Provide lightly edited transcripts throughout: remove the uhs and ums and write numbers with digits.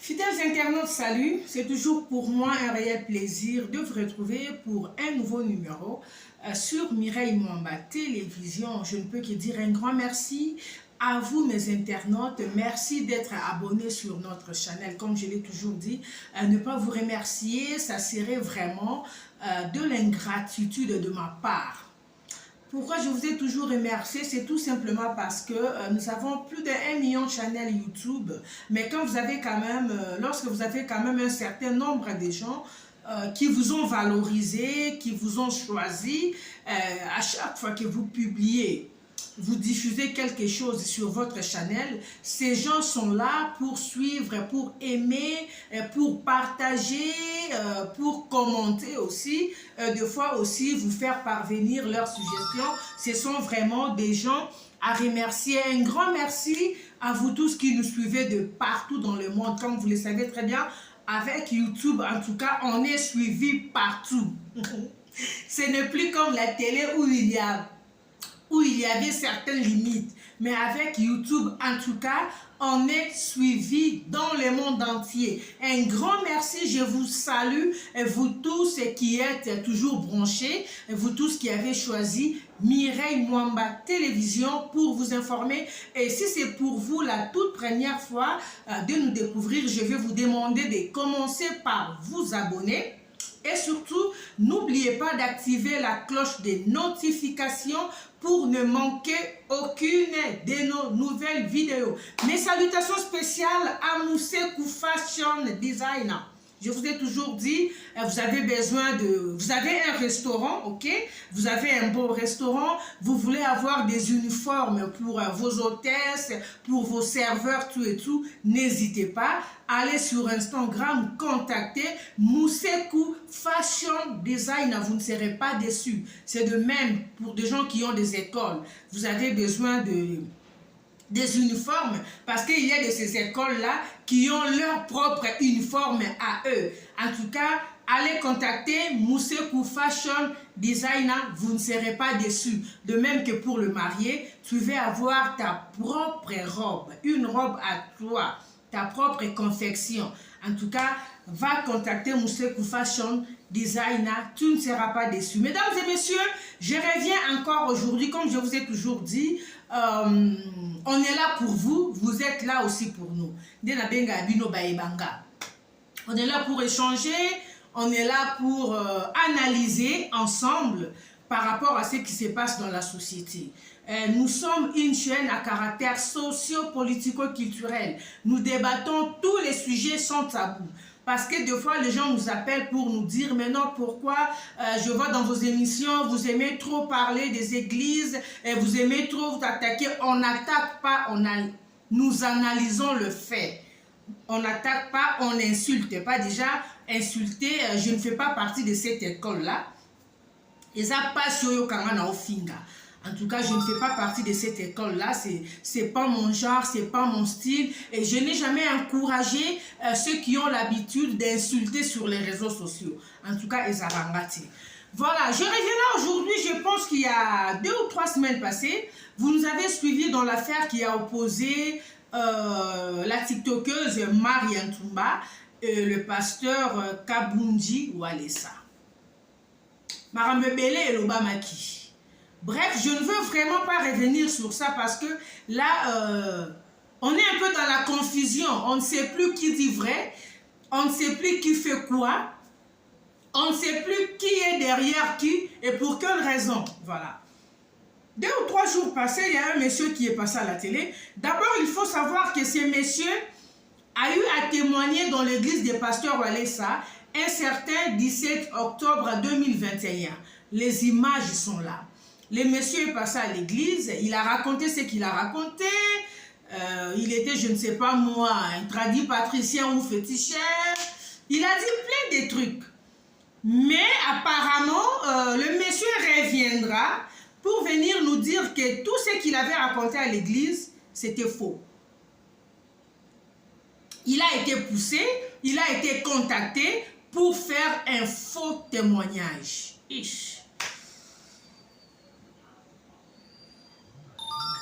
Fidèles internautes, salut! C'est toujours pour moi un réel plaisir de vous retrouver pour un nouveau numéro sur Mireille Mwamba Télévision. Je ne peux que dire un grand merci à vous mes internautes. Merci d'être abonnés sur notre chaîne. Comme je l'ai toujours dit, ne pas vous remercier, ça serait vraiment de l'ingratitude de ma part. Pourquoi je vous ai toujours remercié? C'est tout simplement parce que nous avons plus d'1 million de channels YouTube. Mais quand vous avez quand même, lorsque vous avez quand même un certain nombre de gens qui vous ont valorisé, qui vous ont choisi, à chaque fois que vous publiez, vous diffusez quelque chose sur votre channel, ces gens sont là pour suivre, pour aimer, pour partager, pour commenter aussi, des fois aussi vous faire parvenir leurs suggestions. Ce sont vraiment des gens à remercier. Un grand merci à vous tous qui nous suivez de partout dans le monde. Comme vous le savez très bien, avec YouTube, en tout cas, on est suivi partout. Ce n'est plus comme la télé où il y avait certaines limites. Mais avec YouTube, en tout cas, on est suivi dans le monde entier. Un grand merci, je vous salue, vous tous qui êtes toujours branchés, vous tous qui avez choisi Mireille Mwamba Télévision pour vous informer. Et si c'est pour vous la toute première fois de nous découvrir, je vais vous demander de commencer par vous abonner. Et surtout, n'oubliez pas d'activer la cloche des notifications pour ne manquer aucune de nos nouvelles vidéos. Mes salutations spéciales à Moussekou Fashion Designer. Je vous ai toujours dit, vous avez besoin de... Vous avez un restaurant, ok? Vous avez un beau restaurant, vous voulez avoir des uniformes pour vos hôtesses, pour vos serveurs, tout et tout. N'hésitez pas, allez sur Instagram, contactez Moussekou Fashion Designer. Vous ne serez pas déçus. C'est de même pour des gens qui ont des écoles. Vous avez besoin des uniformes, parce qu'il y a de ces écoles-là qui ont leur propre uniforme à eux. En tout cas, allez contacter Moussekou Fashion Designer, vous ne serez pas déçus. De même que pour le marié, tu vas avoir ta propre robe, une robe à toi, ta propre confection. En tout cas, va contacter Moussekou Fashion Designer, tu ne seras pas déçu. Mesdames et messieurs, je reviens encore aujourd'hui, comme je vous ai toujours dit, on est là pour vous, vous êtes là aussi pour nous. On est là pour échanger, on est là pour analyser ensemble par rapport à ce qui se passe dans la société. Nous sommes une chaîne à caractère socio-politico-culturel. Nous débattons tous les sujets sans tabou. Parce que des fois, les gens nous appellent pour nous dire « Mais non, pourquoi je vois dans vos émissions, vous aimez trop parler des églises, et vous aimez trop vous attaquer. » On n'attaque pas, nous analysons le fait. On n'attaque pas, on n'insulte pas. Déjà, insulter, je ne fais pas partie de cette école-là. Et ça passe sur Kangana Ofinga. En tout cas, je ne fais pas partie de cette école-là. C'est pas mon genre, c'est pas mon style. Et je n'ai jamais encouragé ceux qui ont l'habitude d'insulter sur les réseaux sociaux. En tout cas, Ezarangati. Voilà, je reviens là aujourd'hui. Je pense qu'il y a 2 ou 3 semaines passées, vous nous avez suivi dans l'affaire qui a opposé la TikTokeuse Marianne Toumba et le pasteur Kabunji Walesa. Marambebele et Lobamaki. Bref, je ne veux vraiment pas revenir sur ça parce que là, on est un peu dans la confusion. On ne sait plus qui dit vrai, on ne sait plus qui fait quoi, on ne sait plus qui est derrière qui et pour quelle raison. Voilà. 2 ou 3 jours passés, il y a un monsieur qui est passé à la télé. D'abord, il faut savoir que ce monsieur a eu à témoigner dans l'église des pasteurs Walesa un certain 17 octobre 2021. Les images sont là. Le monsieur est passé à l'église, il a raconté ce qu'il a raconté. Il était, je ne sais pas moi, un tradit patricien ou féticheur. Il a dit plein de trucs. Mais apparemment, le monsieur reviendra pour venir nous dire que tout ce qu'il avait raconté à l'église, c'était faux. Il a été poussé, il a été contacté pour faire un faux témoignage.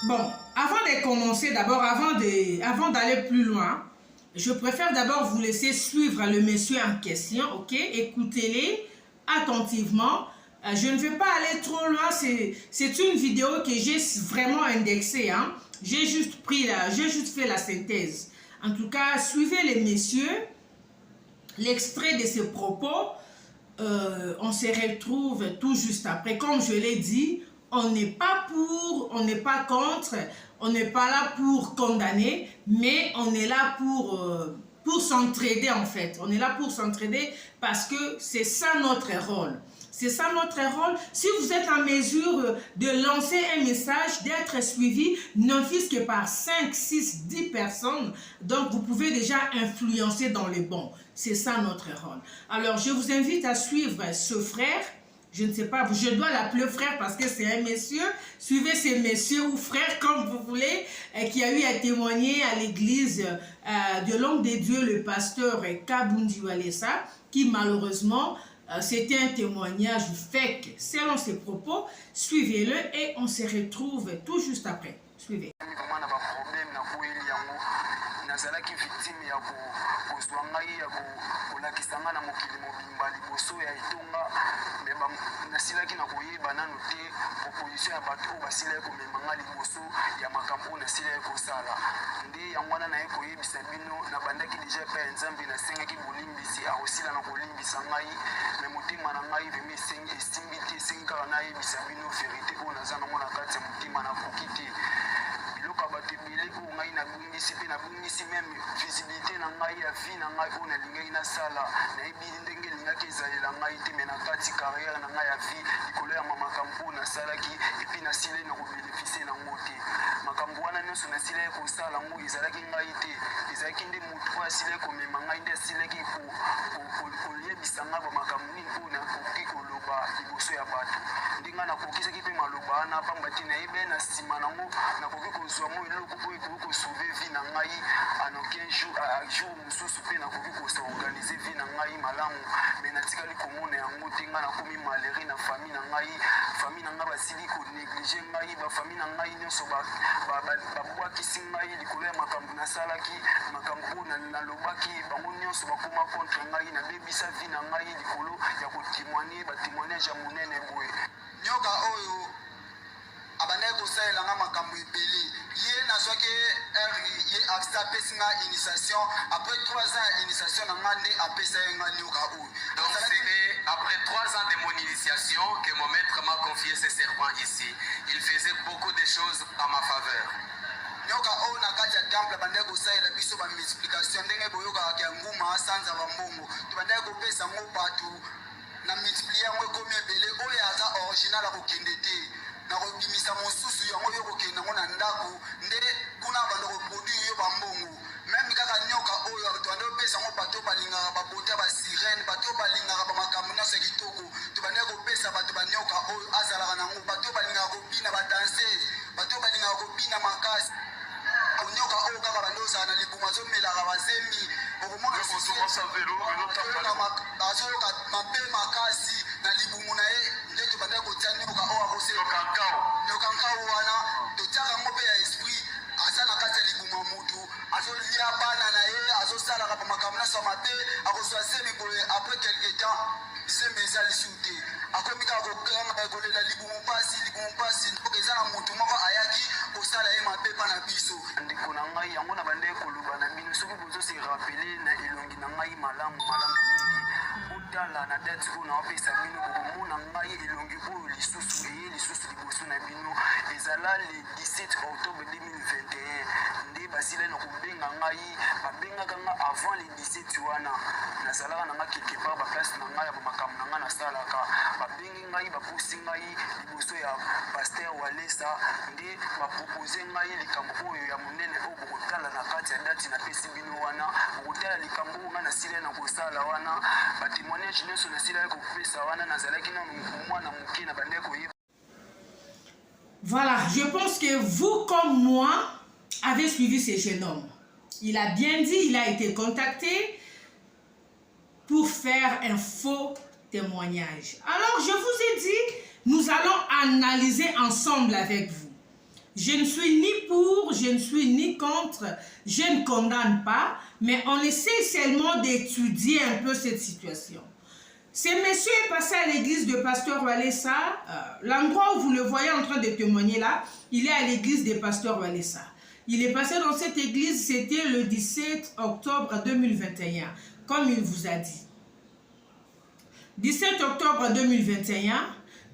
Bon, avant de commencer, d'abord, avant d'aller plus loin, Je préfère d'abord vous laisser suivre le monsieur en question, ok? Écoutez-les attentivement. Je ne vais pas aller trop loin, c'est une vidéo que j'ai vraiment indexée, hein? J'ai juste fait la synthèse. En tout cas, suivez les messieurs, l'extrait de ses propos, on se retrouve tout juste après. Comme je l'ai dit, on n'est pas pour, on n'est pas contre, on n'est pas là pour condamner, mais on est là pour s'entraider en fait. On est là pour s'entraider parce que c'est ça notre rôle. C'est ça notre rôle. Si vous êtes en mesure de lancer un message, d'être suivi, non fût-ce que par 5, 6, 10 personnes, donc vous pouvez déjà influencer dans le bon. C'est ça notre rôle. Alors, je vous invite à suivre ce frère. Je ne sais pas, je dois l'appeler frère parce que c'est un monsieur. Suivez ces messieurs ou frères comme vous voulez, qui a eu à témoigner à l'église de l'homme de Dieu, le pasteur Kabundi Walesa, qui malheureusement, c'était un témoignage fake selon ses propos. Suivez-le et on se retrouve tout juste après. Suivez. nazalaki victime ya kozwa ngai ya kolakisa nga na mokili mobimba liboso ya etonga me nasilaki na koyeba nano te proposition ya bato oyo basilaki komema nga liboso ya makambo oyo nasilaki kosala nde yango wana naye koyebisa bino nabandaki deja epai ya nzambe nasengaki bolimbisi akosila na kolimbisa ngai me motema na ngai vraimen esimbi te esengi kaka nayebisa bino verité oyo naza nango na kati ya motema nakoki te biloko bato ebele oyo ngai nabungisi mpe nabungisi meme visibilité na ngai ya vie na ngai oyo nalingaki nasala nayebi ndenge elingaki ezalela ngai te me na kati carrière na ngai ya vie likolo ya makambo oyo nasalaki epuis nasilai na kobénéficie nango te makambo wana nyonso nasilaki kosala yango ezalaki ngai te ezalaki nde motu oyo asilaki komema ngai nde asilaki koyebisa ngai bamakambo nini oyo nakoki koloba liboso ya bato nde ngai nakokisaki mpe maloba wana pamba te nayebi na nsima nango nakoki kozwa mo eloko oyo ekoki kosauve vie na ngai anoki jour mosusu mpe nakoki kosorganize vie na ngai malamu me natikali komona yango te ngai nakomi maleri na famille na ngai basili konéglige ngai bafamille na ngai nyonso babwakisi ngai likolo ya makambo nasalaki makambo oyo nalobaki bango nyonso bakoma contre ngai nabebisa vie na ngai likolo ya kotémoigne batémoignage ya monene boye nyoka oyo abandaki kosalelanga makambo ebele ye nazwaki ye apesi nga initiation après 3 ans ya initiation na nga nde apesa ye nga nyoka oyo. Donc c'était après 3 ans de mon initiation que mon maître m'a confié ce serpent ici. Il faisait beaucoup de choses en ma faveur. nyoka oyo na kati ya temple bandaki kosalela biso bamultiplication ndenge boyokaka ya nguma asanza bambongo tobandaki kopesa yango bato na multiplie yango ekomi ebele oyo aza original akokende te na kobimisa mosusu yango yo kokende yango na ndako nde kuna banda koproduire yo bambongo meme kaka nyoka oyo tobandaki kopesa yango bato balingaka babota basirene bato balingaka bamakambo nyonso ya kitoko tobandaki kopesa bato banyoka oyo azalaka nango bato balingaka kobina badanse bato balingaka kobina makasi nyoka oyo kaka bande ozala na libumu azomelaka bazemi azoyoka mabe makasi na libumu na ye nde tobandaki kotia nyoka oyo nyoka nkau wana totiaka yango mpe ya esprit aza na kati ya libumu ya motu azolia bana na ye azosalaka bamakambo nyonso ya mabe akozwa zemi boye après quelque temps zemi eza lisu te akomi kaka kolela libumu mpasi donc eza na motu moko ayaki kosala ye mabe mpa na biso ndeko na ngai yango na bandeki koloba na bino soki bozose rapele na elongi na ngai malamu mingi otala na date oyo naopesa bino bokomona ngai elongi oyo lisusu eye lisusu liboso na bino ezala le 17 octobre 2021 nde basila na kobenga ngai babengaka nga avant le 17 wana nazalaka na nga quelque part baplace na ngai ya bamakambo na ngai nasalaka babengi ngai baposi ngai liboso ya paster Walesa nde bapropose ngai likambo oyo ya monene oyo bokotala na kati ya dati napesi bino wana bokotala likambo oyo ngai nasila na kosala wana batémoignage nyonso nasilaki kopesa wana nazalaki na mwana moke na bandeki koyeba. Voilà, je pense que vous comme moi avez suivi ce jeune homme. Il a bien dit, il a été contacté pour faire un faux témoignage. Alors, je vous ai dit, nous allons analyser ensemble avec vous. Je ne suis ni pour, je ne suis ni contre, je ne condamne pas, mais on essaie seulement d'étudier un peu cette situation. Ce monsieur est passé à l'église de Pasteur Walesa. L'endroit où vous le voyez en train de témoigner là, il est à l'église de Pasteur Walesa. Il est passé dans cette église, c'était le 17 octobre 2021, comme il vous a dit. 17 octobre 2021,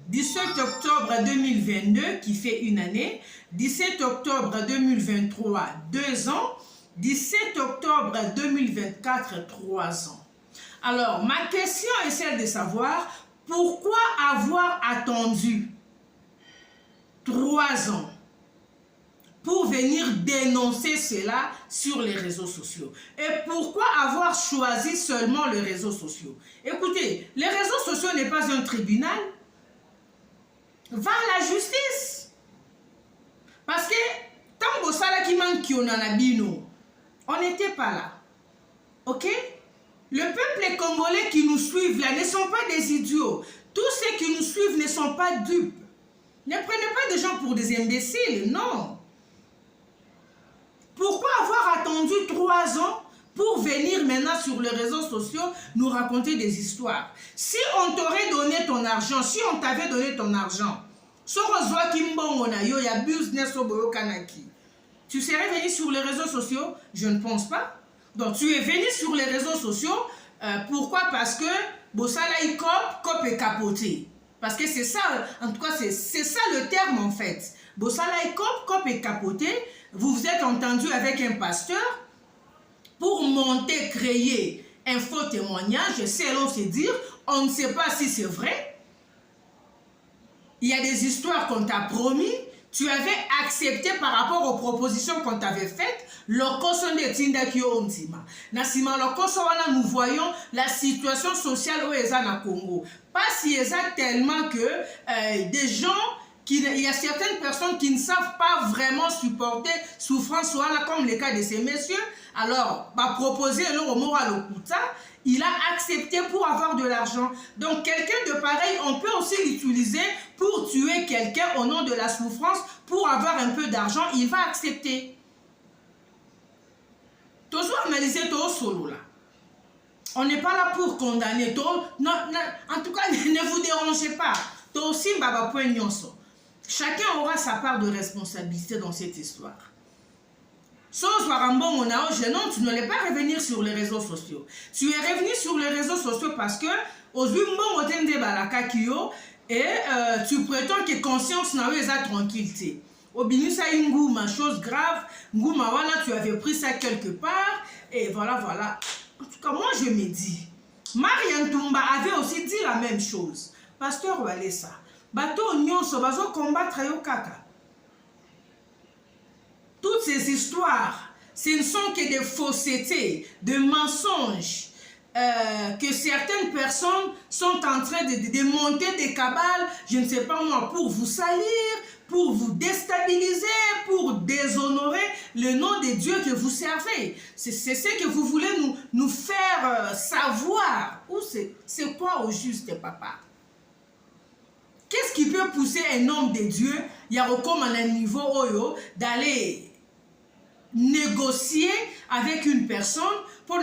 17 octobre 2022, qui fait une année, 17 octobre 2023, 2 ans, 17 octobre 2024, 3 ans. Alors, ma question est celle de savoir pourquoi avoir attendu 3 ans pour venir dénoncer cela sur les réseaux sociaux. Et pourquoi avoir choisi seulement les réseaux sociaux? Écoutez, les réseaux sociaux n'est pas un tribunal. Va à la justice. Parce que tant que ça qui manque qui on a la bino, on n'était pas là. Ok? Le peuple congolais qui nous suivent là ne sont pas des idiots. Tous ceux qui nous suivent ne sont pas dupes. Ne prenez pas des gens pour des imbéciles, non. Pourquoi avoir attendu 3 ans pour venir maintenant sur les réseaux sociaux nous raconter des histoires? Si on t'aurait donné ton argent, si on t'avait donné ton argent, tu serais venu sur les réseaux sociaux? Je ne pense pas. Donc tu es venu sur les réseaux sociaux, pourquoi? Parce que Bossala cop est capoté. Parce que c'est ça, en tout cas c'est ça le terme en fait. Bossala cop est capoté. Vous vous êtes entendu avec un pasteur pour monter, créer un faux témoignage, selon se dire, on ne sait pas si c'est vrai. Il y a des histoires qu'on t'a promis, tu avais accepté par rapport aux propositions qu'on t'avait faites. Nous voyons la situation sociale au Congo. Pas si exact tellement que des gens, il y a certaines personnes qui ne savent pas vraiment supporter souffrance, comme le cas de ces messieurs. Alors, proposer le moral au Kouta, il a accepté pour avoir de l'argent. Donc, quelqu'un de pareil, on peut aussi l'utiliser pour tuer quelqu'un au nom de la souffrance, pour avoir un peu d'argent, il va accepter. Toujours analyser tout solo là. On n'est pas là pour condamner. Non, en tout cas, ne vous dérangez pas. Chacun aura sa part de responsabilité dans cette histoire. Tu ne l'es pas revenir sur les réseaux sociaux. Tu es revenu sur les réseaux sociaux parce que et tu prétends que conscience n'a pas tranquillité. Au Binissa Ngouma, chose grave, Ngouma, voilà, tu avais pris ça quelque part, et voilà. En tout cas, moi je me dis, Marianne Toumba avait aussi dit la même chose. Pasteur Walesa, bateau nyonso bazo combattre yo kaka. Toutes ces histoires, ce ne sont que des faussetés, des mensonges que certaines personnes sont en train de monter des cabales, je ne sais pas moi, pour vous salir, pour vous déstabiliser, pour déshonorer le nom de Dieu que vous servez. C'est ce que vous voulez nous faire savoir. Ou c'est quoi au juste, papa? Qu'est-ce qui peut pousser un homme de Dieu, il y a comme à un niveau oyo, d'aller négocier avec une personne pour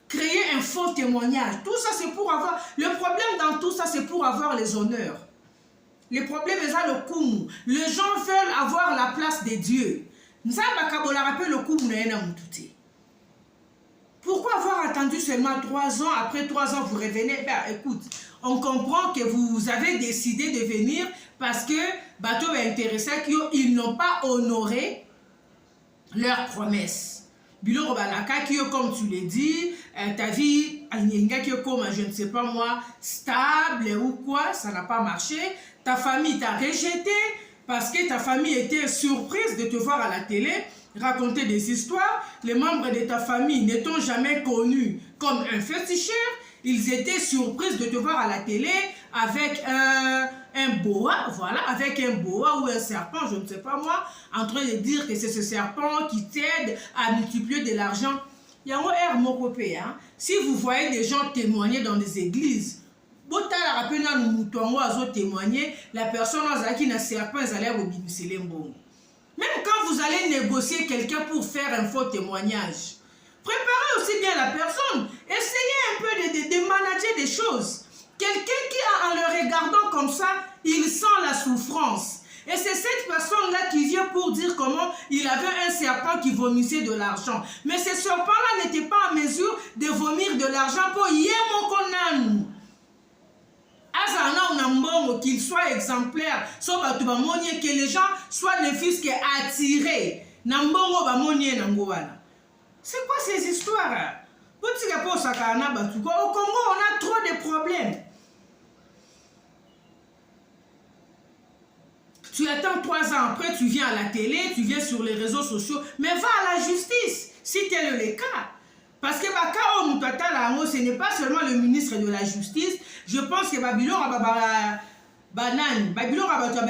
créer un faux témoignage? Tout ça, c'est pour avoir... Le problème dans tout ça, c'est pour avoir les honneurs. Le problème est là, le coup. Les gens veulent avoir la place de Dieu. Pourquoi avoir attendu seulement 3 ans? Après 3 ans, vous revenez. Ben, écoute, on comprend que vous avez décidé de venir parce que bateau est intéressé, qu'ils n'ont pas honoré leurs promesses. Bilo Balaka, qui comme tu l'as dit, ta vie, qui comme, je ne sais pas moi, stable ou quoi, ça n'a pas marché. Ta famille t'a rejeté parce que ta famille était surprise de te voir à la télé raconter des histoires. Les membres de ta famille n'étant jamais connus comme un féticheur, ils étaient surpris de te voir à la télé avec un boa, voilà, avec un boa ou un serpent, je ne sais pas moi, en train de dire que c'est ce serpent qui t'aide à multiplier de l'argent. Il y a un air mokopé, hein. Si vous voyez des gens témoigner dans des églises, botala rapena mutongo azo témoigner la personne azaki na serpent ezali bobimisele mbongo. Même quand vous allez négocier quelqu'un pour faire un faux témoignage, préparez aussi bien la personne. Essayez un peu de manager des choses. Quelqu'un qui, en le regardant comme ça, il sent la souffrance. Et c'est cette personne-là qui vient pour dire comment il avait un serpent qui vomissait de l'argent. Mais ce serpent-là n'était pas en mesure de vomir de l'argent pour Yemokonan. Azana ou qu'il soit exemplaire, soit que les gens soient ne fût-ce qu'attirés. C'est quoi ces histoires? Au Congo, on a trop de problèmes. Tu attends 3 ans après, tu viens à la télé, tu viens sur les réseaux sociaux, mais va à la justice, si tel est le cas. Parce que ce n'est pas seulement le ministre de la Justice, je pense que Babylon a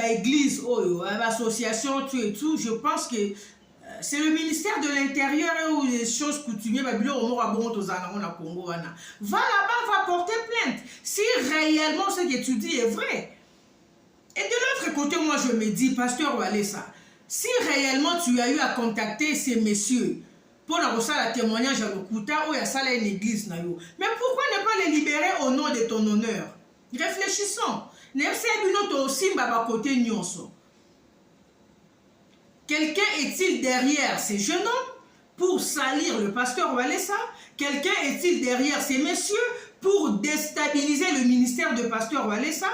l'église, l'association, tout et tout, je pense que c'est le ministère de l'Intérieur ou les choses coutumières, Babylon va là-bas, va porter plainte, si réellement ce que tu dis est vrai. Et de l'autre côté, moi je me dis, pasteur Walesa, si réellement tu as eu à contacter ces messieurs pour la témoignage à l'Okuta ou à la une église, mais pourquoi ne pas les libérer au nom de ton honneur? Réfléchissons. Quelqu'un est-il derrière ces jeunes hommes pour salir le pasteur Walesa? Quelqu'un est-il derrière ces messieurs pour déstabiliser le ministère de pasteur Walesa?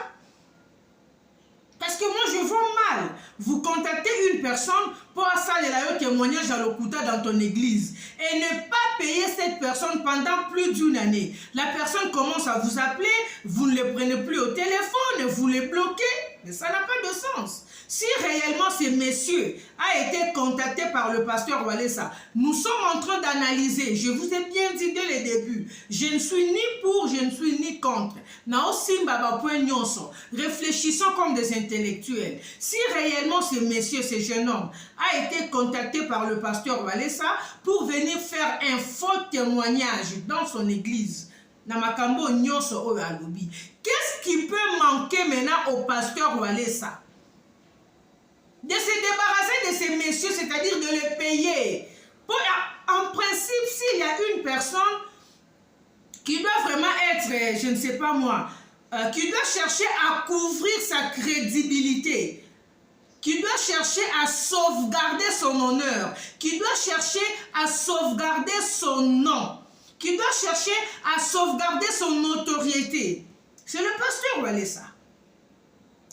Parce que moi, je vois mal. Vous contactez une personne pour salir le témoignage à l'Okuta dans ton église et ne pas payer cette personne pendant plus d'1 année. La personne commence à vous appeler, vous ne le prenez plus au téléphone, vous les bloquez. Mais ça n'a pas de sens. Si réellement ces messieurs a été contacté par le pasteur Walesa, nous sommes en train d'analyser. Je vous ai bien dit dès le début, je ne suis ni pour, je ne suis ni contre. Réfléchissons comme des intellectuels. Si réellement ces messieurs, ces jeunes hommes, a été contacté par le pasteur Walesa pour venir faire un faux témoignage dans son église, qu'est-ce qui peut manquer maintenant au pasteur Walesa? De se débarrasser de ces messieurs, c'est-à-dire de les payer. En principe, s'il y a une personne qui doit vraiment être, je ne sais pas moi, qui doit chercher à couvrir sa crédibilité, qui doit chercher à sauvegarder son honneur, qui doit chercher à sauvegarder son nom, qui doit chercher à sauvegarder son notoriété, c'est le pasteur Walesa.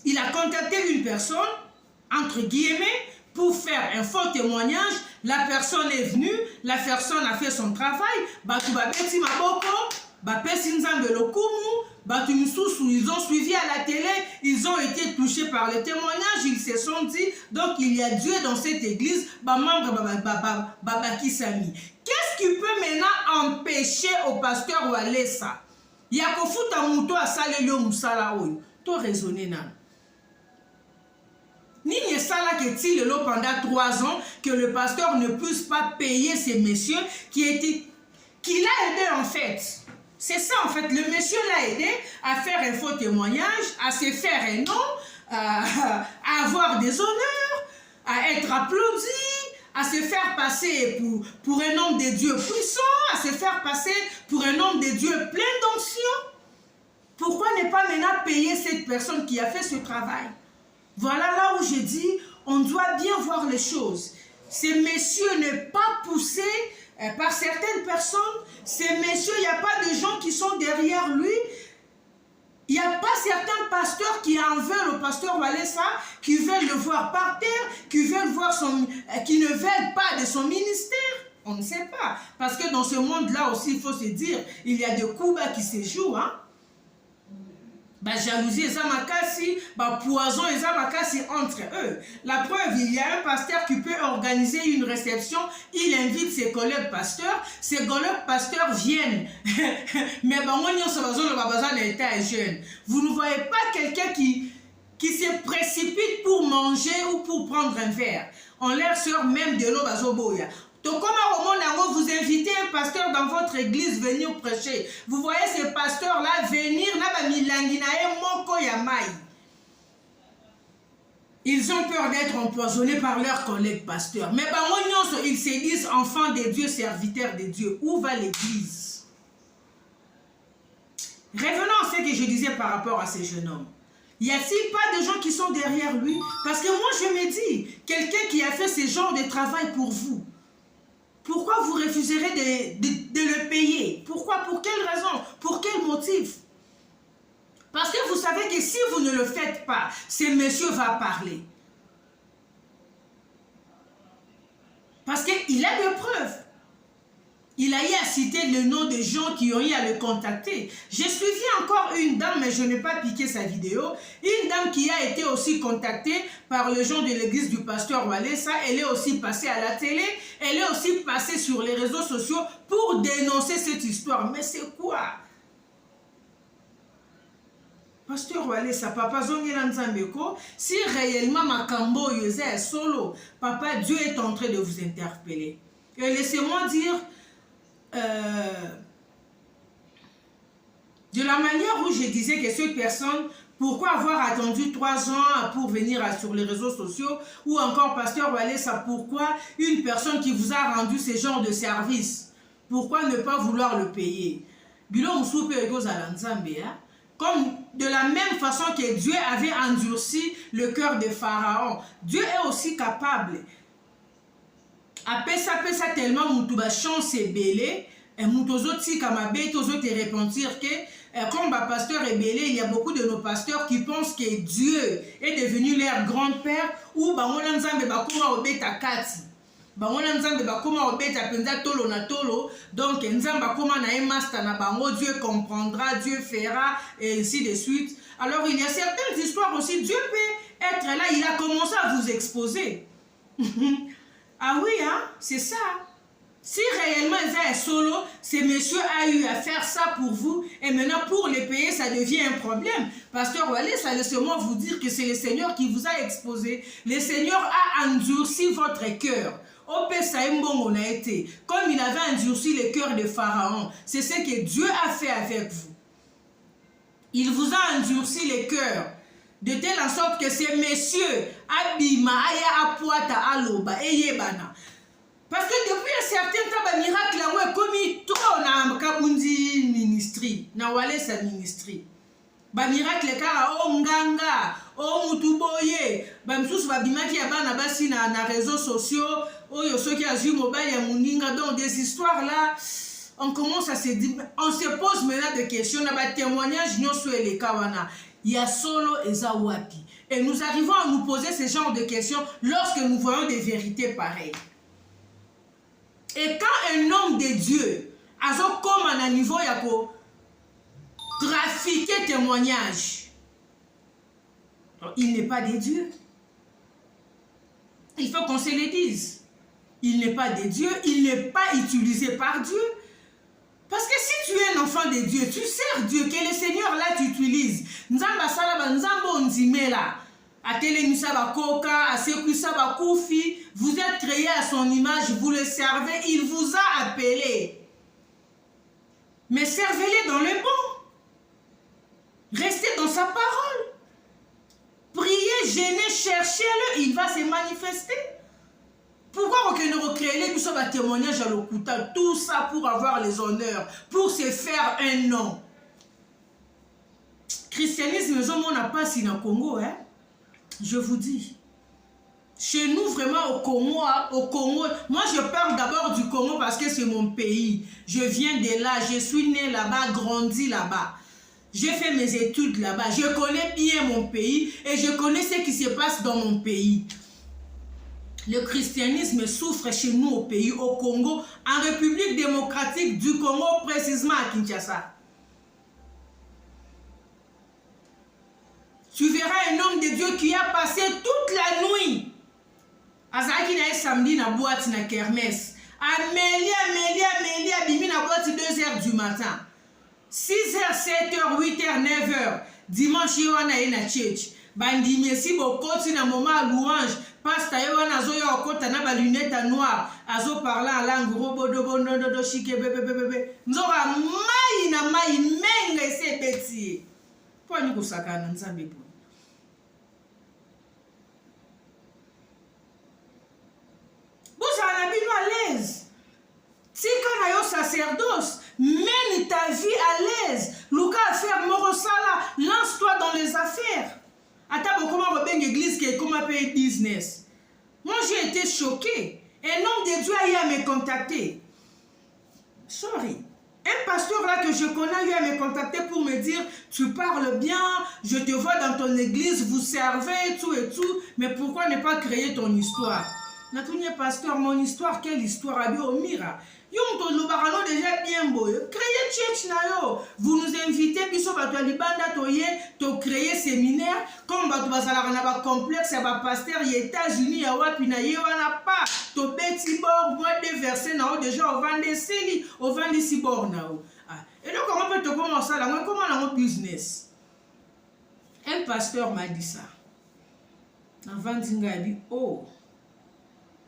Il a contacté une personne, entre guillemets, pour faire un faux témoignage. La personne est venue, la personne a fait son travail, ils ont suivi à la télé, ils ont été touchés par le témoignage, ils se sont dit, donc il y a Dieu dans cette église, qu'est-ce qui peut maintenant empêcher au pasteur Walesa? Il y a qu'au foot à mouton à salé musala oyo, to raisonner nan. Ni sala que il est là pendant 3 ans que le pasteur ne puisse pas payer ces messieurs qui l'a aidé en fait. C'est ça en fait, le monsieur l'a aidé à faire un faux témoignage, à se faire un nom, à avoir des honneurs, à être applaudi, à se faire passer pour un homme de Dieu puissant, à se faire passer pour un homme de Dieu plein d'onction. Pourquoi ne pas maintenant payer cette personne qui a fait ce travail? Voilà là où je dis, on doit bien voir les choses. Ces messieurs ne pas poussés par certaines personnes. Ces messieurs, il n'y a pas de gens qui sont derrière lui. Il n'y a pas certains pasteurs qui en veulent au pasteur Walesa, qui veulent le voir par terre, qui ne veulent pas de son ministère. On ne sait pas. Parce que dans ce monde-là aussi, il faut se dire, il y a des coups qui se jouent. Hein? Jalousie et zamakasi, poison et zamakasi entre eux. La preuve, il y a un pasteur qui peut organiser une réception, il invite ses collègues pasteurs, ses collègues pasteurs viennent. Mais vous ne voyez pas quelqu'un qui se précipite pour manger ou pour prendre un verre. On leur sort même de l'eau bazoboya. Donc, comme au monde, vous vous invitez un pasteur dans votre église venir prêcher, vous voyez ces pasteurs-là venir, ils ont peur d'être empoisonnés par leurs collègues pasteurs. Mais ils se disent enfants de Dieu, serviteurs de Dieu. Où va l'église? Revenons à ce que je disais par rapport à ces jeunes hommes. Y a-t-il pas de gens qui sont derrière lui? Parce que moi je me dis, quelqu'un qui a fait ce genre de travail pour vous, pourquoi vous refuserez de le payer? Pourquoi? Pour quelle raison? Pour quel motif? Parce que vous savez que si vous ne le faites pas, ce monsieur va parler. Parce qu'il a des preuves. Il a eu à citer le nom des gens qui ont eu à le contacter. J'ai suivi encore une dame, mais je n'ai pas piqué sa vidéo. Une dame qui a été aussi contactée par le gens de l'église du pasteur Walesa. Elle est aussi passée à la télé. Elle est aussi passée sur les réseaux sociaux pour dénoncer cette histoire. Mais c'est quoi? Pasteur Walesa, papa Zongela Nzambeko, si réellement Makambo Yose est solo, papa, Dieu est en train de vous interpeller. Et laissez-moi dire, de la manière où je disais que cette personne, pourquoi avoir attendu 3 ans pour venir sur les réseaux sociaux, ou encore pasteur Walesa, pourquoi une personne qui vous a rendu ce genre de service, pourquoi ne pas vouloir le payer? Comme de la même façon que Dieu avait endurci le cœur de Pharaon, Dieu est aussi capable. Apesa tellement mutuba chance et belé et mutozoti kamabe tozo te repentir que comme ma pasteur est belé, il y a beaucoup de nos pasteurs qui pensent que Dieu est devenu leur grand-père ou bangona nzambe bakoma obeta kati bangona nzambe bakoma obeta penza tolo na tolo, donc nzambe bakoma na master na bango, Dieu comprendra, Dieu fera et ainsi de suite. Alors il y a certaines histoires aussi, Dieu peut être là, il a commencé à vous exposer. Ah oui, hein, c'est ça. Si réellement il est solo, ce monsieur a eu à faire ça pour vous, et maintenant pour les payer, ça devient un problème. Pasteur Walesa, laissez-moi vous dire que c'est le Seigneur qui vous a exposé. Le Seigneur a endurci votre cœur. Comme il avait endurci le cœur de Pharaon, c'est ce que Dieu a fait avec vous. Il vous a endurci le cœur. De telle en sorte que ces messieurs abima aya apuata aloba eyebana. Parce que depuis un certain temps, ba miracle là comme trop na kabundi ministry, na Walesa ministry. Ba miracle ka o nganga, o mutuboye, ba msusu ba bimaki ya bana basi na réseaux sociaux, oyo soki azu mobile ya muninga, donc des histoires là. On commence à se dire, on se pose maintenant des questions, na ba témoignage nyoso ele kawana. Il y a solo et zawapi. Et nous arrivons à nous poser ce genre de questions lorsque nous voyons des vérités pareilles. Et quand un homme de Dieu a comme à un niveau yako trafiquer témoignage, il n'est pas de Dieu. Il faut qu'on se le dise. Il n'est pas de Dieu, il n'est pas utilisé par Dieu. Parce que si tu es un enfant de Dieu, tu sers Dieu, que le Seigneur là t'utilise. Nzamba salaba nzambo nzimela. Atelemisa bakoka, asekuisa bakufi, vous êtes créés à son image, vous le servez, il vous a appelé. Mais servez-le dans le bon. Restez dans sa parole. Priez, gênez, cherchez-le, il va se manifester. Pourquoi on ne recréer tout ça, témoignage à l'Okuta, tout ça pour avoir les honneurs, pour se faire un nom. Christianisme, on n'a pas si dans le Congo, hein? Je vous dis. Chez nous, vraiment, au Congo, moi je parle d'abord du Congo parce que c'est mon pays. Je viens de là, je suis né là-bas, grandi là-bas. J'ai fait mes études là-bas. Je connais bien mon pays et je connais ce qui se passe dans mon pays. Le christianisme souffre chez nous au pays, au Congo, en République démocratique du Congo, précisément à Kinshasa. Tu verras un homme de Dieu qui a passé toute la nuit. Azaki na samedi na boîte na kermesse. Amélia, bimi na boîte 2h du matin. 6h, 7h, 8h, 9h. Dimanche, il y a na church. bandimi esi bokoti na moment louange pasteur ye wana azoya okota na balunette noire azoparle en langue robodobonododo shike bebebebebe nzoka mai na mai menga esi ebeti ye mpo ani kosakana nzambe boye bozala na bino à l'aise tika na yo sacerdoce mène ta vie à l'aise luka affaire moko sala lance-toi dans les affaires ata bokoma kobenge église ke ekoma mpe business. Moi j'ai été choqué. Un homme de Dieu a eu à me contacter. Sorry. Un pasteur là que je connais a eu à me contacter pour me dire tu parles bien, je te vois dans ton église, vous servez, tout et tout, mais pourquoi ne pas créer ton histoire? Natounie pasteur, mon histoire, quelle histoire a au mira? Yom to lobarano déjà bien beau. Créer church na yo. Vous nous invitez biso bato libanda toye to créer séminaire comme bato bazala na ba complexe ya ba pasteur ya États-Unis ya wapi na ye wana pa to beti bord moi de verser na o déjà au vendre seli au vendre si bord na o. Ah, et donc comment peut to commencer là moi comment na mon business? Un pasteur m'a dit ça. Avant dinga dit oh.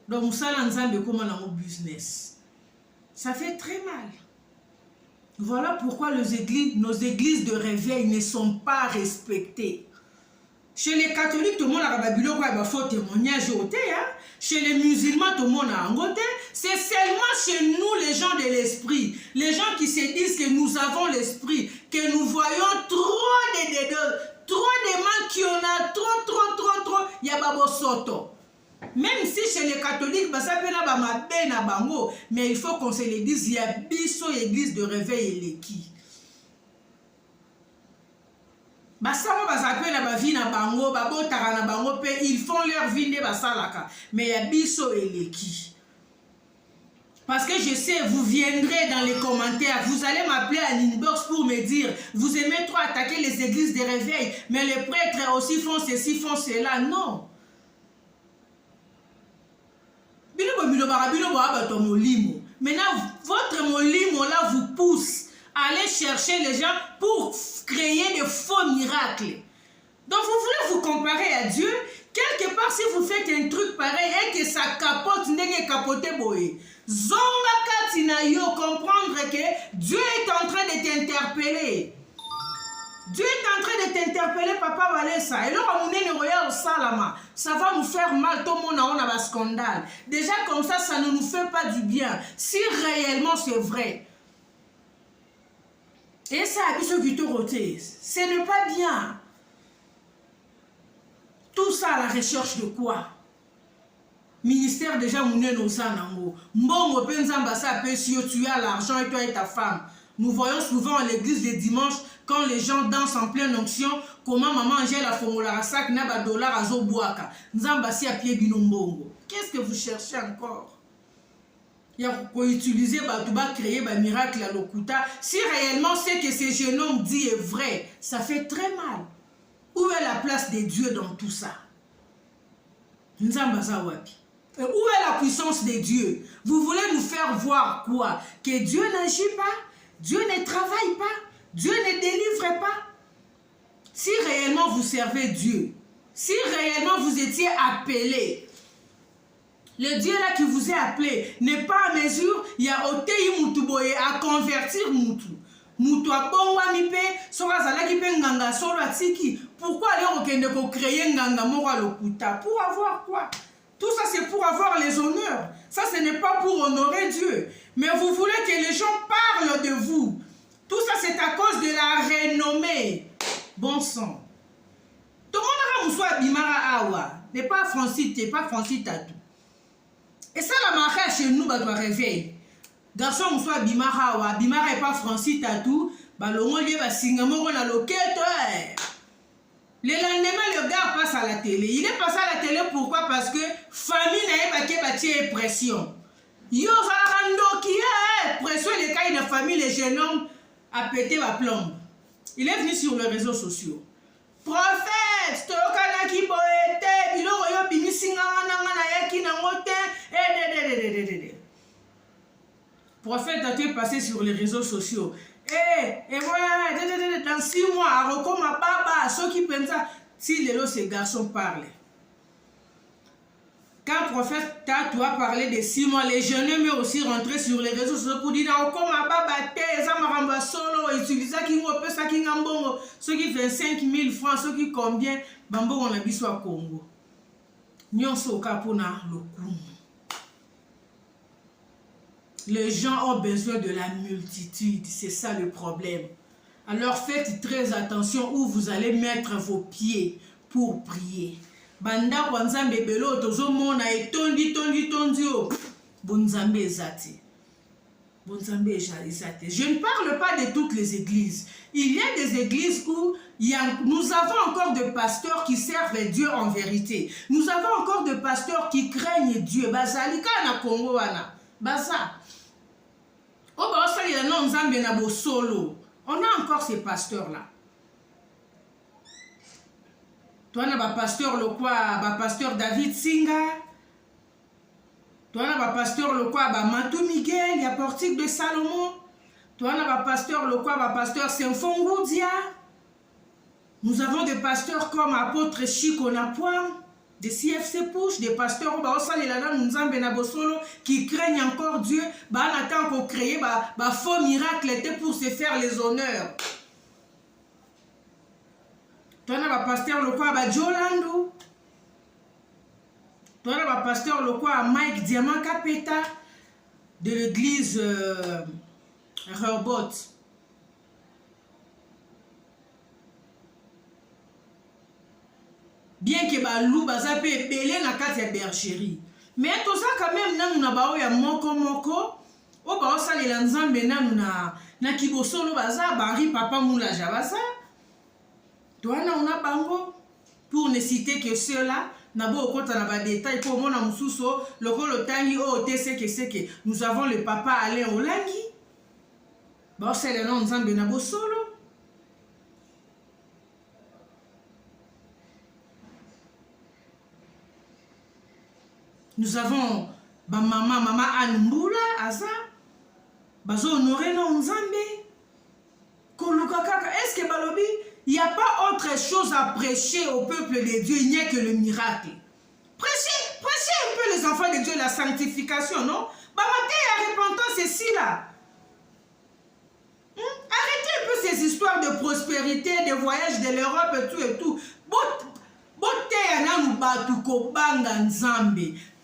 Donc musala nzambe comment na mon business? Ça fait très mal. Voilà pourquoi nos églises de réveil ne sont pas respectées. Chez les catholiques, tout le monde a babilo quoi, il faut témoignage au thé. Chez les musulmans, tout le monde a un côté. C'est seulement chez nous, les gens de l'esprit, les gens qui se disent que nous avons l'esprit, que nous voyons trop de mal qui en a trop. Il y a babo soto. Même si chez les catholiques, bah, ça peut être ma peine à bango, mais il faut qu'on se le dise, il y a biso église de réveil et l'équipe. Bah, ça va s'appeler la vie na bango, bah, botara na bango, ils font leur vie de basalaka, mais il y a biso et l'équipe. Parce que je sais, vous viendrez dans les commentaires, vous allez m'appeler à l'inbox pour me dire, vous aimez trop attaquer les églises de réveil, mais les prêtres aussi font ceci, font cela. Non. Maintenant, votre molimo là vous pousse à aller chercher les gens pour créer de faux miracles. Donc vous voulez vous comparer à Dieu. Quelque part, si vous faites un truc pareil et que ça capote, n'est capoté boye. Zonga katina yo, comprendre que Dieu est en train de t'interpeller. Dieu est en train de t'interpeller, papa Valessa. Et là, ça va nous faire mal. Tout le monde a un scandale. Déjà, comme ça ne nous fait pas du bien. Si réellement c'est vrai. Et ça, ce n'est pas bien. Tout ça à la recherche de quoi? Ministère déjà, nos anango. Mbongo penzamba ça peut si tu as l'argent et toi et ta femme. Nous voyons souvent à l'église les dimanches, quand les gens dansent en pleine onction, comment maman Angèle a formula sac n'a pas dollar à Zoboaka. Nzambasi à pied binombongo. Qu'est-ce que vous cherchez encore? Il y a quoi utiliser, bah, créer un miracle à l'Okuta. Si réellement ce que ce jeune homme dit est vrai, ça fait très mal. Où est la place de Dieu dans tout ça? Nzambasa wapi? Où est la puissance de Dieu? Vous voulez nous faire voir quoi? Que Dieu n'agit pas? Dieu ne travaille pas, Dieu ne délivre pas. Si réellement vous servez Dieu, si réellement vous étiez appelé, le Dieu là qui vous a appelé n'est pas à mesure, il y a oteyi mutuboye à convertir mutu. Mutu a bon wamipe, sora zalaki pe nganga solo atiki. Pourquoi aller okende ko créer nganga mora lokuta? Pour avoir quoi? Tout ça c'est pour avoir les honneurs. Ça ce n'est pas pour honorer Dieu. Mais vous voulez que les gens parlent de vous. Tout ça c'est à cause de la renommée. Bon sang. Tout le monde a soit Bimara Awa. N'est pas Francis, t'es pas Francis Tatou. Et ça la marque chez nous, bah doit réveiller. Garçon soit Bimara Awa. Bimara n'est pas Francis Tatou. Bah le monde est Singamoro na loquette. Le lendemain, le gars passe à la télé. Il est passé à la télé pourquoi? Parce que famille n'a pas de pression. Yo rando qui est pression les cas de famille, les jeunes hommes a pété ma plombe. Il est venu sur les réseaux sociaux. Prophète, tokana ki boete, bilo yo bimisinga na yaki na ngote. Prophète a été passé sur les réseaux sociaux. Et voilà, dans 6 mois, Aroko ma baba, ceux qui pensent ça, si les ces garçons parlent. Quand le prophète Tatou a parlé de 6 mois, les jeunes mais aussi rentré sur les réseaux sociaux pour dire « Comment babate, ça m'a ramba solo, utiliser qui m'ont peu ça qui ngambongo, ceux qui 25 000 francs, ceux qui combien, bambo on a vu soit Congo. » Nyonso kapona le coup. Les gens ont besoin de la multitude, c'est ça le problème. Alors faites très attention où vous allez mettre vos pieds pour prier. Banda kwanzambe belo tozo mona etondi o bonzambe ezati. Bonzambe ezati. Je ne parle pas de toutes les églises. Il y a des églises où nous avons encore des pasteurs qui servent Dieu en vérité. Nous avons encore des pasteurs qui craignent Dieu. Bazalika na Congo wana. Baza. Oba osali na nzambe na bo solo. On a encore ces pasteurs-là. Toi, on a pasteur le quoi, pasteur David Singa. Toi, on a pasteur le quoi, Matou Miguel, il y a Portique de Salomon. Toi, on a pasteur le quoi, pasteur Symphongoudia. Nous avons des pasteurs comme apôtre Chico Napoin, des CFC Push, des pasteurs qui craignent encore Dieu. On attend qu'on crée faux miracle pour se faire les honneurs. Toi, on a pasteur le quoi, Jolando. Toi, on a pasteur le quoi, Mike Diamant Capeta de l'église Robot. Bien que balou baza pe belé na kati ya bergerie. Mais tout ça quand même nanu na bao ya moko o ba osalela nzambe nanu na kibosolo baza bari papa moula jabasa. Toi on a bango pour ne citer que ceux-là na bo okota na ba détail pour mona mususo lokolo tangi o tese que nous avons le papa Alain Olangi. Ba osalela nzambe na bosolo. Nous avons maman Anne Mboula, Aza, bazo honoré non Nzambe. Est-ce que Balobi, il n'y a pas autre chose à prêcher au peuple de Dieu, il n'y a que le miracle. Prêchez un peu les enfants de Dieu la sanctification, non? Bamaté à repentance, c'est si là. Arrêtez un peu ces histoires de prospérité, de voyages de l'Europe et tout.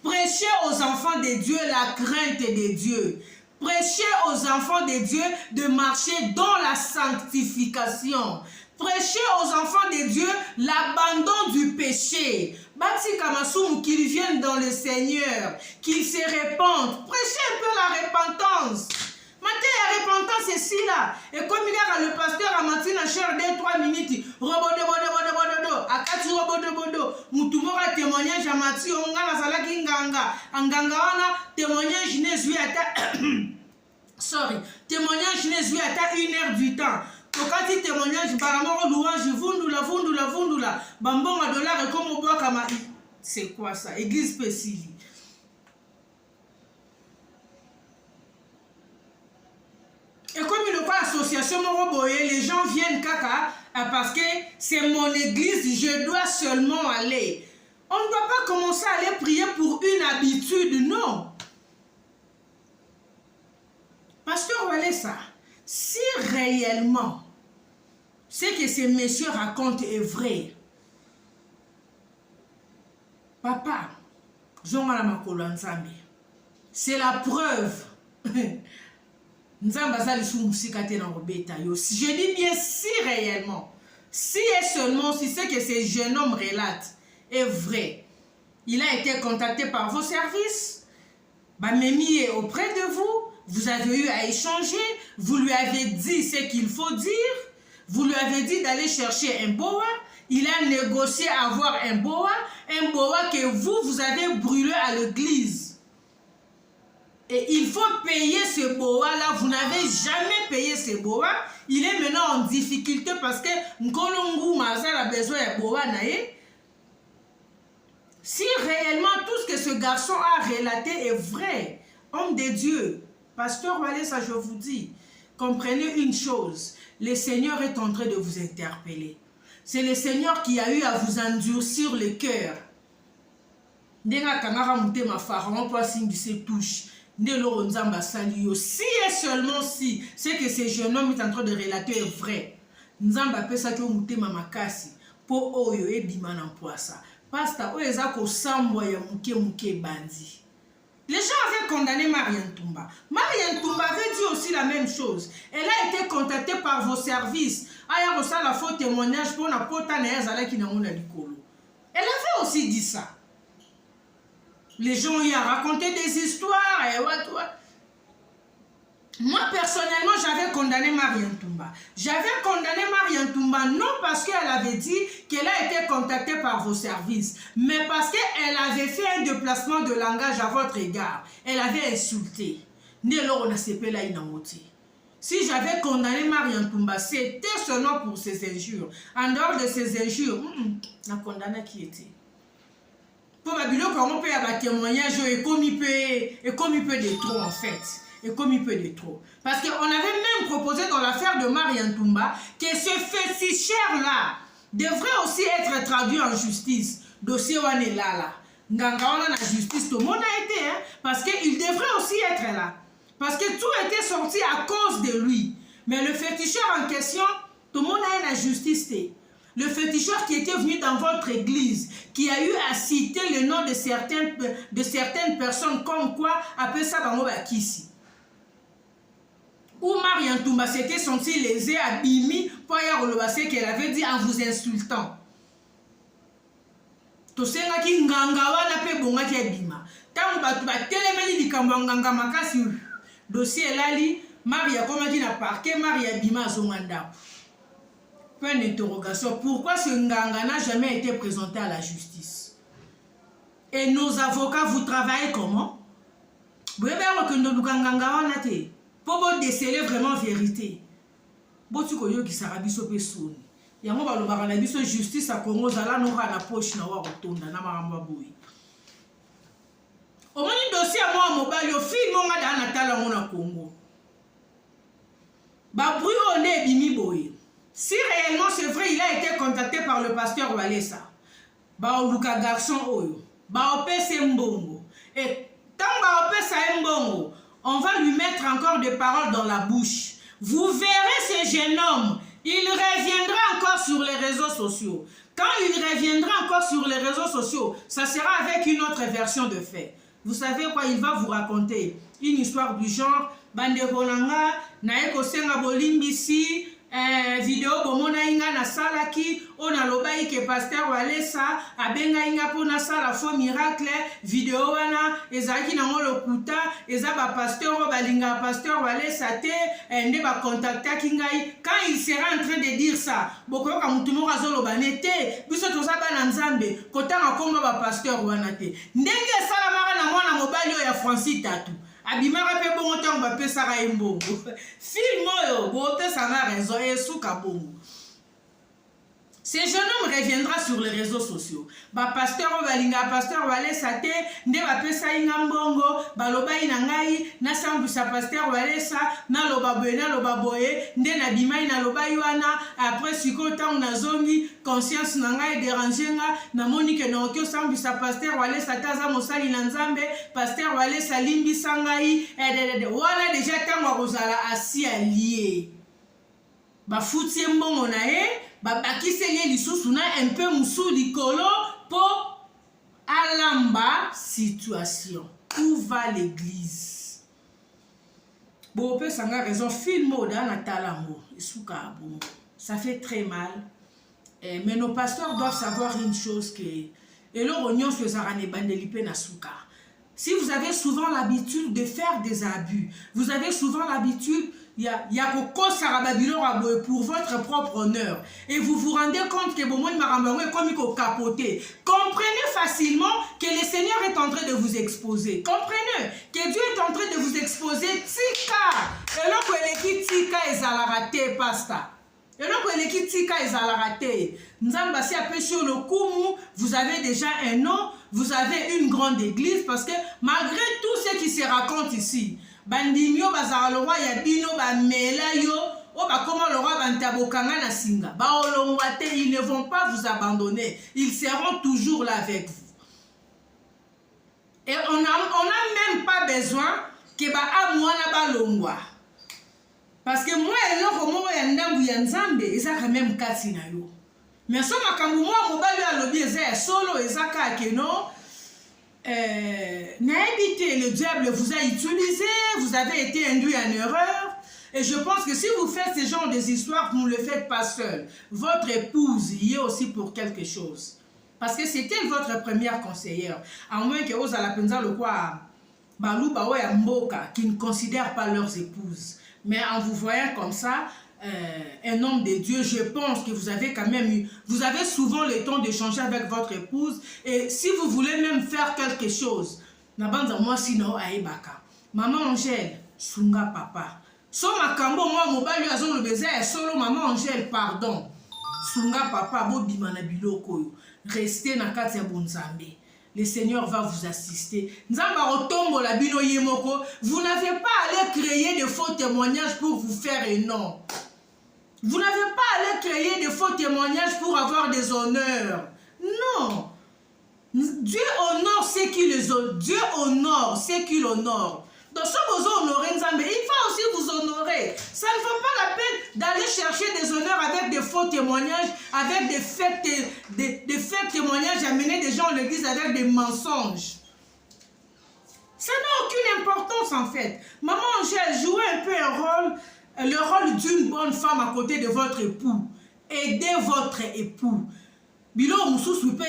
Prêchez aux enfants de Dieu la crainte de Dieu. Prêchez aux enfants de Dieu de marcher dans la sanctification. Prêchez aux enfants de Dieu l'abandon du péché. Bati Kamasum, qu'ils viennent dans le Seigneur, qu'ils se répandent. Prêchez un peu la repentance. Maté la repentance c'est si là. Et comme il y a le pasteur à Martina cher 2-3 minutes. Robodo. Akati robodo. Mutumora témoignage à Mathieu. Ongana salaki nganga. Anganga wana témoignage n'est ata. Sorry. Témoignage n'est ata 1 heure du temps. Tokati témoignage baramoro louange vundula. Bambonga dollar et comme au bois kama. C'est quoi ça? Église Pessili. Et comme il n'y a pas d'association, les gens viennent kaka parce que c'est mon église, je dois seulement aller. On ne doit pas commencer à aller prier pour une habitude, non. Pasteur Walesa, si réellement ce que ces messieurs racontent est vrai, papa, c'est la preuve. Je dis bien si réellement, si et seulement si ce que ces jeunes hommes relatent est vrai, il a été contacté par vos services, Bamemi est auprès de vous, vous avez eu à échanger, vous lui avez dit ce qu'il faut dire, vous lui avez dit d'aller chercher un boa, il a négocié à avoir un boa que vous avez brûlé à l'église. Et il faut payer ce boa-là. Vous n'avez jamais payé ce boa. Il est maintenant en difficulté parce que Nkolongu Mazal a besoin de boa nae. Si réellement tout ce que ce garçon a relaté est vrai, homme de Dieu, pasteur Walesa, je vous dis, comprenez une chose, le Seigneur est en train de vous interpeller. C'est le Seigneur qui a eu à vous endurcir le cœur. Ndenga kangara mutema pharaon pour asingise touche. Ndelo nzamba sali yo. Si et seulement si, c'est que ce jeune homme est en train de relater est vrai. Nzamba pesa ki mutema makasi po oyo e bima na poisa. Pasteur oeza ko sambwa ya muke bandi. Les gens avaient condamné Marie Ntumba. Marie Ntumba avait dit aussi la même chose. Elle a été contactée par vos services. Aya reçu la faux témoignage pour la pota neazala qui n'a pas likolo. Elle avait aussi dit ça. Les gens y ont raconté des histoires et what. Moi personnellement, j'avais condamné Marie Ntumba. J'avais condamné Marie Ntumba non parce qu'elle avait dit qu'elle a été contactée par vos services, mais parce qu'elle avait fait un déplacement de langage à votre égard. Elle avait insulté. Si j'avais condamné Marie Ntumba, c'était seulement pour ses injures. En dehors de ses injures, la condamné qui était. Pour Babylone, comment on peut avoir témoignage et comme il peut de trop en fait. Et comme il peut de trop. Parce qu'on avait même proposé dans l'affaire de Marie Ntumba que ce féticheur-là devrait aussi être traduit en justice. Dossier Wane là. Nganga la justice, tout le monde a été, hein, parce qu'il devrait aussi être là. Parce que tout était sorti à cause de lui. Mais le féticheur en question, tout le monde a la justice. Le féticheur qui était venu dans votre église, qui a eu à citer le nom de certaines personnes, comme quoi, appelle ça Bangoba Kisi. Où Marie Ntumba s'était sentie lésée à Bimi pour y avoir qu'elle avait dit en vous insultant. Tosenga ki nganga wana pe bonga ki Bima. Tant batu ba telemeli likambo nganga makasi. Dossier lali Marie a comment dit na parquet Marie Bima zonganda. Point d'interrogation. Pourquoi ce nganga n'a jamais été présenté à la justice? Et nos avocats, vous travaillez comment? Vous voyez bien que nous nganga wana te. Pour déceler vraiment vérité. Botu koyo ki sarabiso pe soni. Yango balobaka na biso justice à Congo zala no na poche na wa kotonda na maramba boyi. Omoni dossier à moi mobile yo film nga da na tala ngona Congo. Ba bruit on est bimi boyi. Si réellement c'est vrai, il a été contacté par le pasteur Walesa. Ba oluka garçon oyo. Ba opese mbongo. Et tant ba opesa mbongo, on va lui mettre encore des paroles dans la bouche. Vous verrez ce jeune homme, il reviendra encore sur les réseaux sociaux. Quand il reviendra encore sur les réseaux sociaux, ça sera avec une autre version de fait. Vous savez quoi, il va vous raconter une histoire du genre Bande Rolanga, Naeko Senga Bolimbisi, vidéo bomona inga na salaki on a lobai que pasteur Walesa abenga inga pona sala faux miracle vidéo wana ezaki na ngolo kuta ezaba pasteur balinga pasteur Walesa te ende ba contacter kingai quand il sera en train de dire ça boko ka mutumo azolo banete biso toza bana nzambe kota ngakomba ba pasteur wana te ndenge sala mara na mwana mobali ya Francis Tatu abimara pe bongo tango ba pesaka embongo film oyo bo pesanga raison et suka bongo. Ce jeune homme reviendra sur les réseaux sociaux. Ba pasteur balinga pasteur Walesa te nde ba pesa inga mbongo baloba ina ngai na sambu sa pasteur Walesa na loba boye nde na bimai na loba wana après siko tango na zongi conscience na ngai déranger nga na monique na okyo sambu sa pasteur Walesa taza mosali na nzambe pasteur Walesa limbi sangai wala déjà tango kozala asi allié ba futie mbongo na e babakiseli lisusu na un peu musu likolo po alamba situation. Où va l'église? Bon, peut sanga raison film oda na talango isuka bon. Ça fait très mal. Mais nos pasteurs doivent savoir une chose que et le rognon se zarane bandelipe na suka. Si vous avez souvent l'habitude de faire des abus, vous avez souvent l'habitude il y a pour votre propre honneur et vous vous rendez compte que bon est comme il capoté. Comprenez facilement que le Seigneur est en train de vous exposer. Comprenez que Dieu est en train de vous exposer. Tika et là que l'équipe tika est à la raté pasta. Et là que l'équipe tika est à la raté. Nzamba si appelé sur le kumu, vous avez déjà un nom, vous avez une grande église parce que malgré tout ce qui se raconte ici. Bandimio bazaralowa ya bino ba mela yo comment le roi Bantabokanga na singa. Ils ne vont pas vous abandonner. Ils seront toujours là avec vous. Et on n'a même pas besoin que amwana balongwa. Parce que moi, eloko ya ndambu ya nzambe ezaka même kati na yo. Mais so makambu moi mobali alobi eza solo ezaka keno n'habitez, le diable vous a utilisé, vous avez été induit en erreur. Et je pense que si vous faites ce genre des histoires, vous ne le faites pas seul. Votre épouse y est aussi pour quelque chose. Parce que c'était votre première conseillère. À moins que vous allez penser le quoi, balou bawa ya mboka, qui ne considèrent pas leurs épouses. Mais en vous voyant comme ça, un homme de Dieu, je pense que vous avez quand même eu, vous avez souvent le temps d'échanger avec votre épouse. Et si vous voulez même faire quelque chose, nabanza moi sino aibaka. Maman Angèle, sunga papa. So makambo moi mobali azo le baiser solo maman Angèle, pardon. Sunga papa bo bimana biloko yo. Restez na kati ya bonzambe. Le Seigneur va vous assister. Vous n'avez pas à aller créer de faux témoignages pour vous faire un nom. Vous n'avez pas à aller créer de faux témoignages pour avoir des honneurs. Non. Dieu honore ceux qui les honorent. Dieu honore ceux qui l'honorent. Donc, si vous honorez Nzambe, il va aussi vous honorer. Ça ne vaut pas la peine d'aller chercher des honneurs avec des faux témoignages, avec des faits témoignages, amener des gens à l'église avec des mensonges. Ça n'a aucune importance en fait. Maman Angèle, jouez un peu le rôle d'une bonne femme à côté de votre époux. Aidez votre époux. Bilo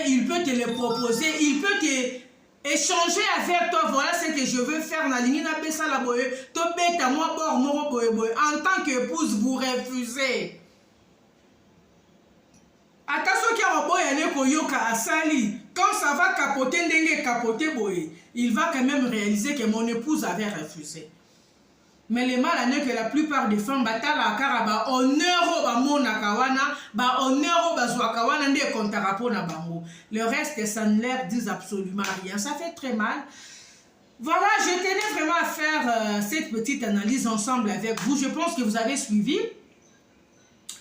il peut te le proposer, il peut te échanger avec toi. Voilà ce que je veux faire. En tant qu'épouse, vous refusez. Quand ça va capoter, il va quand même réaliser que mon épouse avait refusé. Mais le mal est que la plupart des femmes batala karaba honneur le reste, ça ne leur dit absolument rien. Ça fait très mal. Voilà, je tenais vraiment à faire cette petite analyse ensemble avec vous. Je pense que vous avez suivi.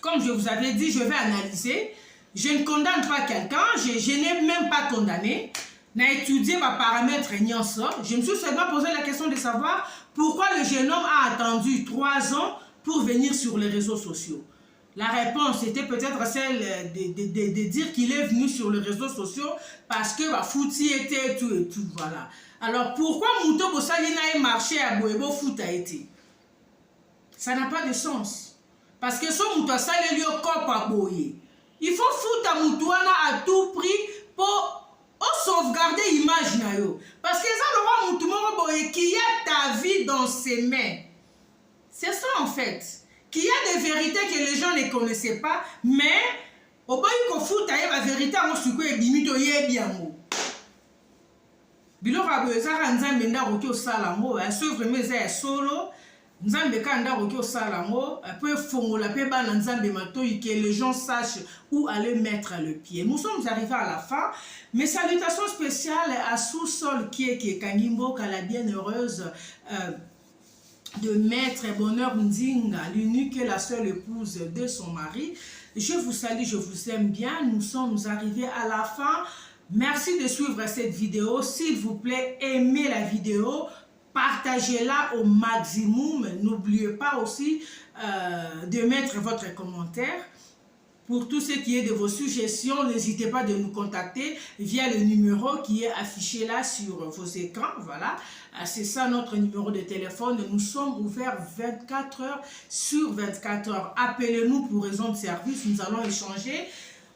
Comme je vous avais dit, je vais analyser. Je ne condamne pas quelqu'un. Je n'ai même pas condamné. N'a étudié ma paramètre je me suis seulement posé la question de savoir pourquoi le jeune homme a attendu 3 ans pour venir sur les réseaux sociaux. La réponse était peut-être celle de dire qu'il est venu sur les réseaux sociaux parce que Fouti était tout et tout, voilà. Alors pourquoi Mouto Bossali n'a marché à Boebo Foot a été? Ça n'a pas de sens. Parce que ce Mouto Sali lui au corps à Boye. Il faut foutre à Moutouana à tout prix pour sauvegarder l'image na yo. Parce que ça le roi Moutoumoro Boye qui a ta vie dans ses mains. C'est ça en fait. Qu'il y a des vérités que les gens ne connaissaient pas, mais au bout qu'on fout la vérité à mon sucre et bimito yé bien mot. Bilo rabo ezara nzambe nda roki osala ngo, so vraiment ezaya solo, nzambe ka nda roki osala ngo, peut fongola pe ba na nzambe matoyi que les gens sachent où aller mettre le pied. Nous sommes arrivés à la fin. Mes salutations spéciales à Sous-Sol qui est Kangimbo, la bienheureuse de Maître Bonheur Ndinga, l'unique et la seule épouse de son mari. Je vous salue, je vous aime bien. Nous sommes arrivés à la fin. Merci de suivre cette vidéo. S'il vous plaît, aimez la vidéo. Partagez-la au maximum. N'oubliez pas aussi de mettre votre commentaire. Pour tout ce qui est de vos suggestions, n'hésitez pas de nous contacter via le numéro qui est affiché là sur vos écrans. Voilà, c'est ça notre numéro de téléphone. Nous sommes ouverts 24 heures sur 24 heures. Appelez-nous pour raison de service, nous allons échanger.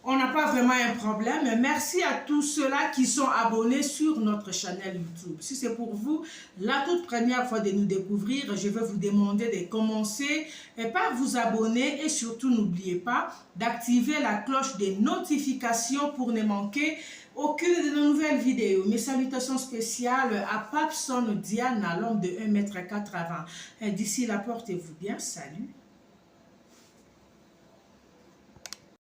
On n'a pas vraiment un problème. Merci à tous ceux-là qui sont abonnés sur notre chaîne YouTube. Si c'est pour vous la toute première fois de nous découvrir, je vais vous demander de commencer par vous abonner et surtout n'oubliez pas d'activer la cloche des notifications pour ne manquer aucune de nos nouvelles vidéos. Mes salutations spéciales à Papson Diana, l'homme de 1,80 m. D'ici là, portez-vous bien. Salut.